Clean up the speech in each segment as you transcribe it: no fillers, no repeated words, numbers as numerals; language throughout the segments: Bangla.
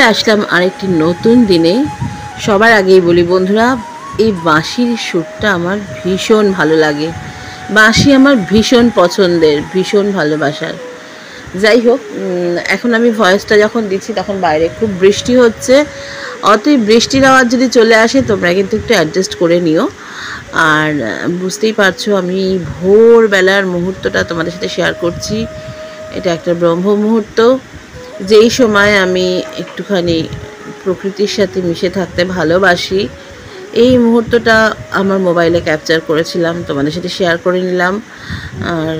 চলে আসলাম আরেকটি নতুন দিনে। সবার আগেই বলি বন্ধুরা, এই বাঁশির সুরটা আমার ভীষণ ভালো লাগে। বাঁশি আমার ভীষণ পছন্দের, ভীষণ ভালোবাসার। যাই হোক, এখন আমি ভয়েসটা যখন দিচ্ছি তখন বাইরে খুব বৃষ্টি হচ্ছে। অতই বৃষ্টির আওয়াজ যদি চলে আসে তোমরা কিন্তু একটু অ্যাডজাস্ট করে নিও। আর বুঝতেই পারছো আমি ভোরবেলার মুহূর্তটা তোমাদের সাথে শেয়ার করছি। এটা একটা ব্রহ্ম মুহূর্ত, যেই সময় আমি একটুখানি প্রকৃতির সাথে মিশে থাকতে ভালোবাসি। এই মুহূর্তটা আমার মোবাইলে ক্যাপচার করেছিলাম, তোমাদের সাথে শেয়ার করে নিলাম। আর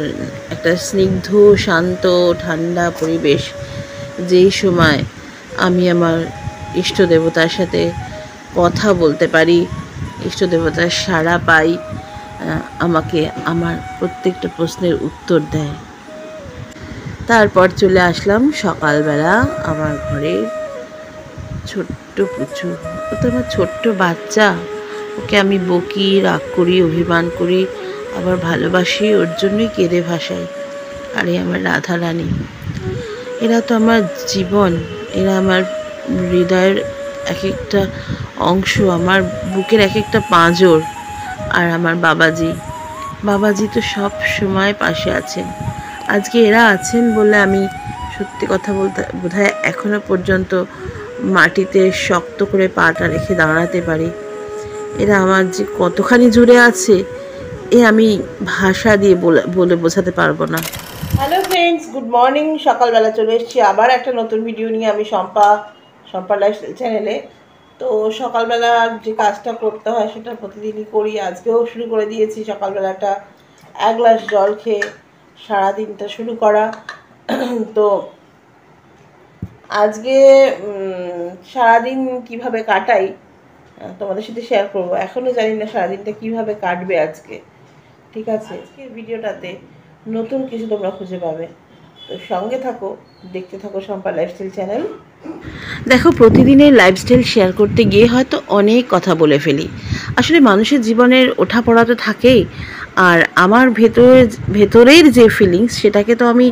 একটা স্নিগ্ধ, শান্ত, ঠান্ডা পরিবেশ, যেই সময় আমি আমার ইষ্ট দেবতার সাথে কথা বলতে পারি, ইষ্ট দেবতার সাড়া পাই, আমাকে আমার প্রত্যেকটা প্রশ্নের উত্তর দেয়। তারপর চলে আসলাম সকালবেলা আমার ঘরে। ছোট্ট পুচু, ও তো আমার ছোট্ট বাচ্চা। ওকে আমি বকি, রাগ করি, অভিমান করি, আবার ভালোবাসি, ওর জন্যই কেঁদে ভাসাই। আরে আমার রাধা রানী, এরা তো আমার জীবন, এরা আমার হৃদয়ের এক একটা অংশ, আমার বুকের এক একটা পাঁজর। আর আমার বাবাজি তো সব সময় পাশে আছেন। আজকে এরা আছেন বলে আমি সত্যি কথা বলতে বোধহয় এখনো পর্যন্ত মাটিতে শক্ত করে পাটা রেখে দাঁড়াতে পারি। এরা আমার যে কতখানি জুড়ে আছে আমি ভাষা দিয়ে বলে বোঝাতে পারবো না। Hello friends, good morning. সকালবেলা চলে এসেছি আবার একটা নতুন ভিডিও নিয়ে আমি শম্পা লাইফস্টাইল চ্যানেলে। তো সকালবেলা যে কাজটা করতে হয় সেটা প্রতিদিনই করি, আজকেও শুরু করে দিয়েছি। সকালবেলাটা এক গ্লাস জল খেয়ে সারাদিনটা শুরু করা। তো আজকে সারাদিন কিভাবে কাটাই তোমাদের সাথে শেয়ার করবো। এখনও জানি না সারাদিনটা কিভাবে কাটবে আজকে, ঠিক আছে? আজকের ভিডিওটাতে নতুন কিছু তোমরা খুঁজে পাবে, তো সঙ্গে থাকো, দেখতে থাকো শম্পা লাইফস্টাইল চ্যানেল। দেখো, প্রতিদিনের লাইফস্টাইল শেয়ার করতে গিয়ে হয়তো অনেক কথা বলে ফেলি। আসলে মানুষের জীবনের ওঠাপড়া তো থাকেই, আর আমার ভেতরের যে ফিলিংস সেটাকে তো আমি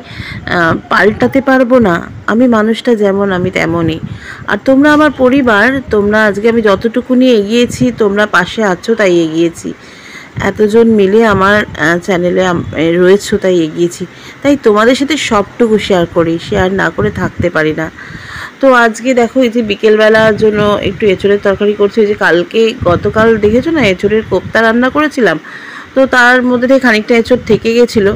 পাল্টাতে পারবো না। আমি মানুষটা যেমন আমি তেমনই। আর তোমরা আমার পরিবার, তোমরা আজকে আমি যতটুকু নিয়ে এগিয়েছি তোমরা পাশে আছো তাই এগিয়েছি। এতজন মিলে আমার চ্যানেলে রয়েছো তাই এগিয়েছি। তাই তোমাদের সাথে সবটুকু শেয়ার করি, শেয়ার না করে থাকতে পারি না। তো আজকে দেখো, এই যে বিকেলবেলার জন্য একটু এঁচড়ের তরকারি করছি। যে গতকাল দেখেছো না, এঁচড়ের কোপ্তা রান্না করেছিলাম, তো তার মধ্যে থেকে খানিকটা এঁচড় থেকে গেছিলো।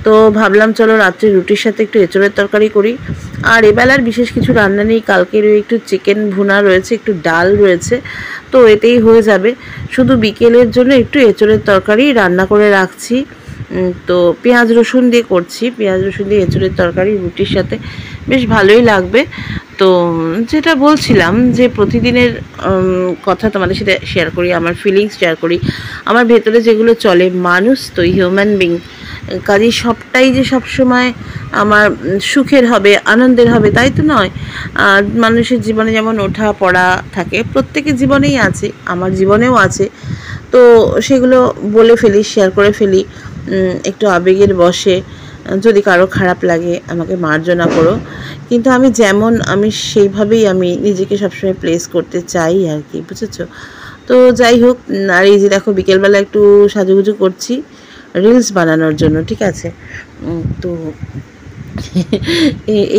তো ভাবলাম চলো রাত্রে রুটির সাথে একটু এঁচড়ের তরকারি করি। আর এবেলার বিশেষ কিছু রান্না নেই, কালকের একটু চিকেন ভুনা রয়েছে, একটু ডাল রয়েছে, তো এতেই হয়ে যাবে। শুধু বিকেলের জন্য একটু এঁচড়ের তরকারি রান্না করে রাখছি। তো পেঁয়াজ রসুন দিয়ে করছি, পেঁয়াজ রসুন দিয়ে এঁচড়ের তরকারি রুটির সাথে বেশ ভালোই লাগবে। তো যেটা বলছিলাম, যে প্রতিদিনের কথা তোমাদের সাথে শেয়ার করি, আমার ফিলিংস শেয়ার করি, আমার ভেতরে যেগুলো চলে। মানুষ তো হিউম্যান বিং, কাজেই সবটাই যে সবসময় আমার সুখের হবে, আনন্দের হবে তাই তো নয়। মানুষের জীবনে যেমন ওঠা পড়া থাকে, প্রত্যেকের জীবনেই আছে, আমার জীবনেও আছে। তো সেগুলো বলে ফেলি, শেয়ার করে ফেলি একটু আবেগের বশে। যদি কারো খারাপ লাগে আমাকে মার্জনা করো, কিন্তু আমি যেমন আমি সেইভাবেই আমি নিজেকে সবসময় প্লেস করতে চাই আর কি, বুঝেছো? তো যাই হোক, আর এই যে দেখো বিকেলবেলা একটু সাজুগুজু করছি রিলস বানানোর জন্য, ঠিক আছে? তো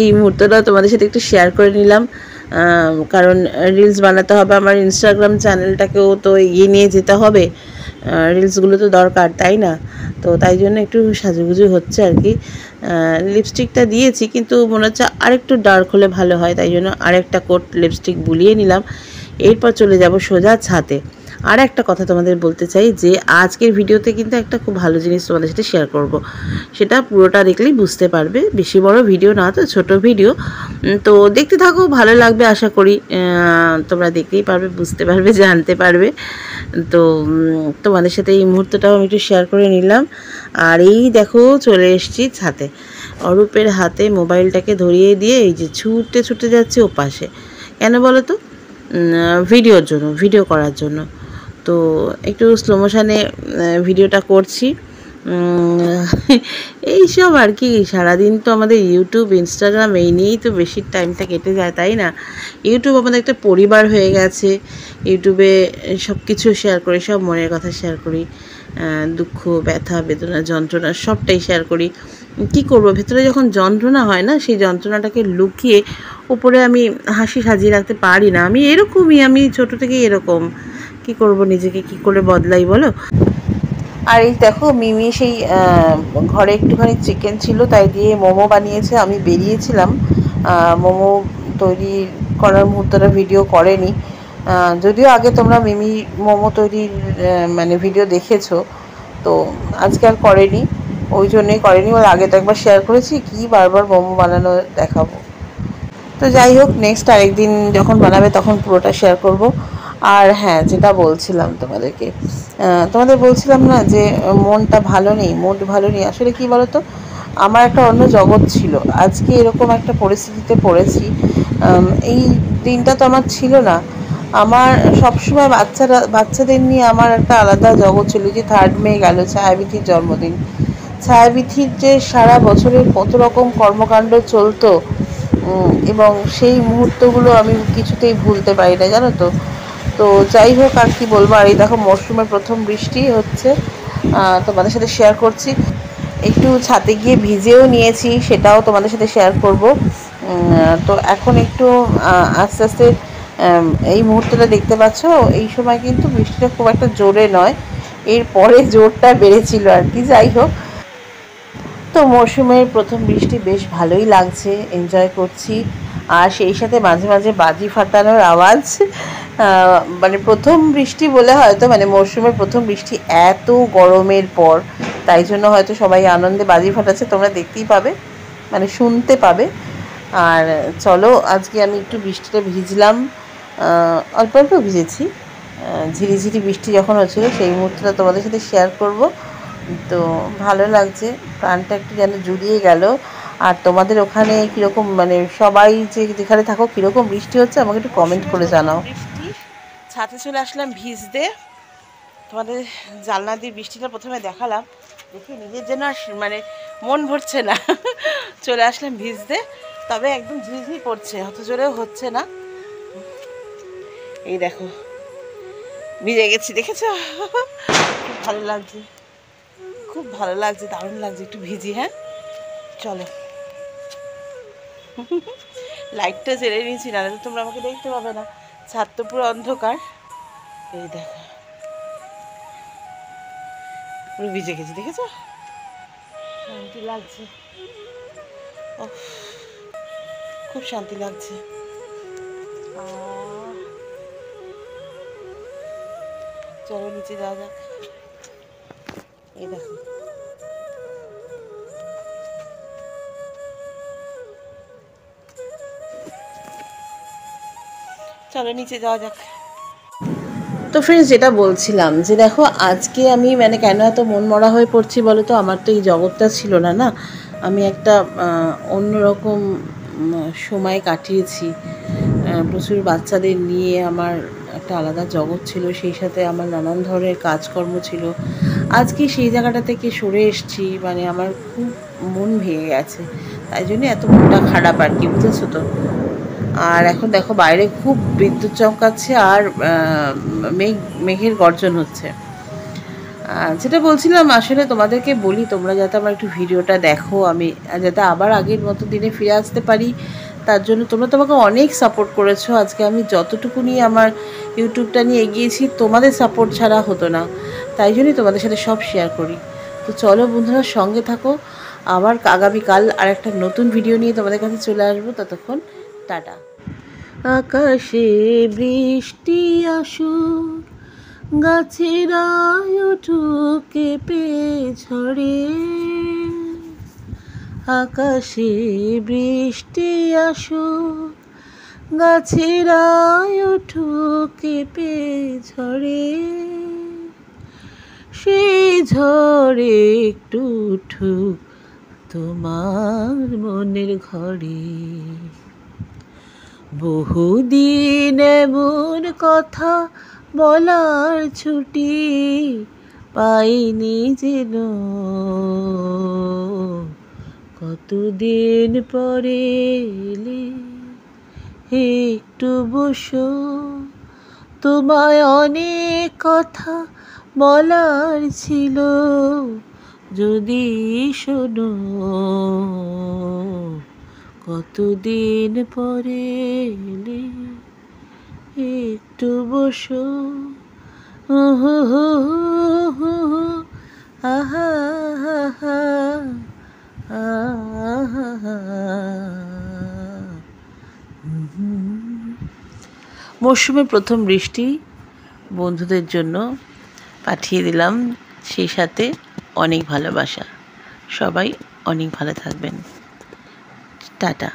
এই মুহূর্তটা তোমাদের সাথে একটু শেয়ার করে নিলাম, কারণ রিলস বানাতে হবে, আমার ইনস্টাগ্রাম চ্যানেলটাকেও তো এগিয়ে নিয়ে যেতে হবে, রিলসগুলো তো দরকার, তাই না? তো তাই জন্য একটু সাজুগুজু হচ্ছে আর কি। লিপস্টিকটা দিয়েছি কিন্তু মনে হচ্ছে আরেকটু ডার্ক হলে ভালো হয়, তাই জন্য আরেকটা কোট লিপস্টিক বুলিয়ে নিলাম। এরপর চলে যাব সোজা ছাদে। আর একটা কথা তোমাদের বলতে চাই, যে আজকের ভিডিওতে কিন্তু একটা খুব ভালো জিনিস তোমাদের সাথে শেয়ার করব, সেটা পুরোটা দেখলেই বুঝতে পারবে। বেশি বড় ভিডিও না, তো ছোট ভিডিও, তো দেখতে থাকো, ভালো লাগবে আশা করি। তোমরা দেখতেই পারবে, বুঝতে পারবে, জানতে পারবে। তো তোমাদের সাথে এই মুহূর্তটাও আমি একটু শেয়ার করে নিলাম। আর এই দেখো চলে এসেছি ছাদে, অরূপের হাতে মোবাইলটাকে ধরিয়ে দিয়ে এই যে ছুটে ছুটে যাচ্ছে ও পাশে। কেন বলো তো? ভিডিও করার জন্য। তো একটু স্লো মোশনে ভিডিওটা করছি। এইসব আর কি। সারাদিন তো আমাদের ইউটিউব, ইনস্টাগ্রাম এই নিয়েই তো বেশি টাইমটা কেটে যায়, তাই না? ইউটিউব আমাদের একটা পরিবার হয়ে গেছে। ইউটিউবে সব কিছু শেয়ার করি, সব মনের কথা শেয়ার করি, দুঃখ, ব্যথা, বেদনা, যন্ত্রণা সবটাই শেয়ার করি। কি করব, ভেতরে যখন যন্ত্রণা হয় না, সেই যন্ত্রণাটাকে লুকিয়ে উপরে আমি হাসি সাজিয়ে রাখতে পারি না। আমি এরকমই, আমি ছোট থেকেই এরকম। কি করব, নিজেকে কি করে বদলাই বলো? আর এই দেখো মিমি সেই ঘরে একটুখানি চিকেন ছিল, তাই দিয়ে মোমো বানিয়েছে। আমি বেরিয়েছিলাম, মোমো তৈরি করার মুহূর্তটা ভিডিও করেনি। যদিও আগে তোমরা মিমি মোমো তৈরির মানে ভিডিও দেখেছো, তো আজকে আর করেনি, ওই জন্যই করেনি। ওর আগে তো একবার শেয়ার করেছি, কি বারবার মোমো বানানো দেখাবো। তো যাই হোক, নেক্সট আরেকদিন যখন বানাবে তখন পুরোটা শেয়ার করব। আর হ্যাঁ, যেটা বলছিলাম তোমাদের বলছিলাম না যে মনটা ভালো নেই, মুড ভালো নেই। আসলে কি বলো তো, আমার একটা অন্য জগৎ ছিল, আজকে এরকম একটা পরিস্থিতিতে পড়েছি। এই দিনটা তো আমার ছিল না। আমার সবসময় বাচ্চাদের নিয়ে আমার একটা আলাদা জগৎ ছিল। যে 3 মে গেল, ছায়াবিথির জন্মদিন। ছায়াবিথির যে সারা বছরের কত রকম কর্মকাণ্ড চলতো, এবং সেই মুহূর্তগুলো আমি কিছুতেই ভুলতে পারি না, জানো তো। তো যাই হোক, আর কি বলবো। আর এই দেখো মরশুমের প্রথম বৃষ্টি হচ্ছে, তোমাদের সাথে শেয়ার করছি। একটু ছাদে গিয়ে ভিজেও নিয়েছি, সেটাও তোমাদের সাথে শেয়ার করব। তো এখন একটু আস্তে আস্তে এই মুহূর্তটা দেখতে পাচ্ছ, এই সময় কিন্তু বৃষ্টিটা খুব একটা জোরে নয়, এরপরে জোরটা বেড়েছিল আর কি। যাই হোক, তো মরশুমের প্রথম বৃষ্টি বেশ ভালোই লাগছে, এনজয় করছি। আর সেই সাথে মাঝে মাঝে বাজি ফাটানোর আওয়াজ। মানে প্রথম বৃষ্টি বলে হয়তো, মানে মরশুমের প্রথম বৃষ্টি এত গরমের পর, তাই জন্য হয়তো সবাই আনন্দে বাজি ফাটাচ্ছে, তোমরা দেখতেই পাবে, মানে শুনতে পাবে। আর চলো, আজকে আমি একটু বৃষ্টিতে ভিজলাম, অল্প অল্প ভিজেছি। ঝিরিঝিরি বৃষ্টি যখন হচ্ছিল সেই মুহূর্তটা তোমাদের সাথে শেয়ার করব। তো ভালো লাগছে, প্রাণটা একটু যেন জুড়িয়ে গেল। আর তোমাদের ওখানে কীরকম, মানে সবাই যে যেখানে থাকো কীরকম বৃষ্টি হচ্ছে আমাকে একটু কমেন্ট করে জানাও। বৃষ্টি, ছাদে চলে আসলাম ভিজতে। তোমাদের জানলা দিয়ে বৃষ্টিটা প্রথমে দেখালাম, দেখে নিজের যেন আর মানে মন ভরছে না। চলে আসলাম ভিজতে, তবে একদম ঝিঝি পড়ছে, অত জোরেও হচ্ছে না। এই দেখো ভিজে গেছি, দেখেছ? খুব ভালো লাগছে, খুব ভালো লাগছে, দারুণ লাগছে একটু ভিজি। হ্যাঁ চলো, লাইটটা জ্বেলে নিয়েছি, না তো তোমরা আমাকে দেখতে পাবে না, ছাদ তো পুরো অন্ধকার। এই দেখো পুরো ভিজে গেছি, দেখেছো? শান্তি লাগছে, ও খুব শান্তি লাগছে। চলো নিচে যাওয়া যাক। এই দেখো, চলো নিচে যাওয়া যাক। তো ফ্রেন্ডস, যেটা বলছিলাম যে দেখো আজকে আমি মানে কেন এত মন মরা হয়ে পড়ছি বলো তো। আমার তো এই জগৎটা ছিল না, না। আমি একটা অন্যরকম সময় কাটিয়েছি। প্রচুর বাচ্চাদের নিয়ে আমার একটা আলাদা জগৎ ছিল, সেই সাথে আমার নানান ধরনের কাজকর্ম ছিল। আজকে সেই জায়গাটা থেকে সরে এসেছি, মানে আমার খুব মন ভেঙে গেছে, তাই জন্য এত মনটা খারাপ আর কি, বুঝেছো তো। আর এখন দেখো বাইরে খুব বিদ্যুৎ চমকাচ্ছে, আর মেঘের গর্জন হচ্ছে। যেটা বলছিলাম, আসলে তোমাদেরকে বলি, তোমরা যাতে আমার একটু ভিডিওটা দেখো, আমি যাতে আবার আগের মতো দিনে ফিরে আসতে পারি, তার জন্য তোমরা তোমাকে অনেক সাপোর্ট করেছো। আজকে আমি যতটুকু নিয়ে আমার ইউটিউবটা নিয়ে এগিয়েছি, তোমাদের সাপোর্ট ছাড়া হতো না, তাই জন্যই তোমাদের সাথে সব শেয়ার করি। তো চলো বন্ধুরা, সঙ্গে থাকো। আবার আগামীকাল আর একটা নতুন ভিডিও নিয়ে তোমাদের কাছে চলে আসবো। ততক্ষণ টাটা। আকাশে বৃষ্টি আসুক, গাছেরা উঠুক কেঁপে ঝরে। আকাশে বৃষ্টি আসুক, গাছেরা উঠুক কেঁপে ঝরে। সেই ঝড়ে একটু উঠুক তোমার মনের ঘরে। বহুদিন এমন কথা বলার ছুটি পাইনি যেন, কতদিন পরে এলে, একটু বসো, তোমায় অনেক কথা বলার ছিল, যদি শোনো, কতদিন পরে এলে, একটু বসো, আহা আহা আহা। মরশুমের প্রথম বৃষ্টি বন্ধুদের জন্য পাঠিয়ে দিলাম, সেই সাথে অনেক ভালোবাসা। সবাই অনেক ভালো থাকবেন। টাটা।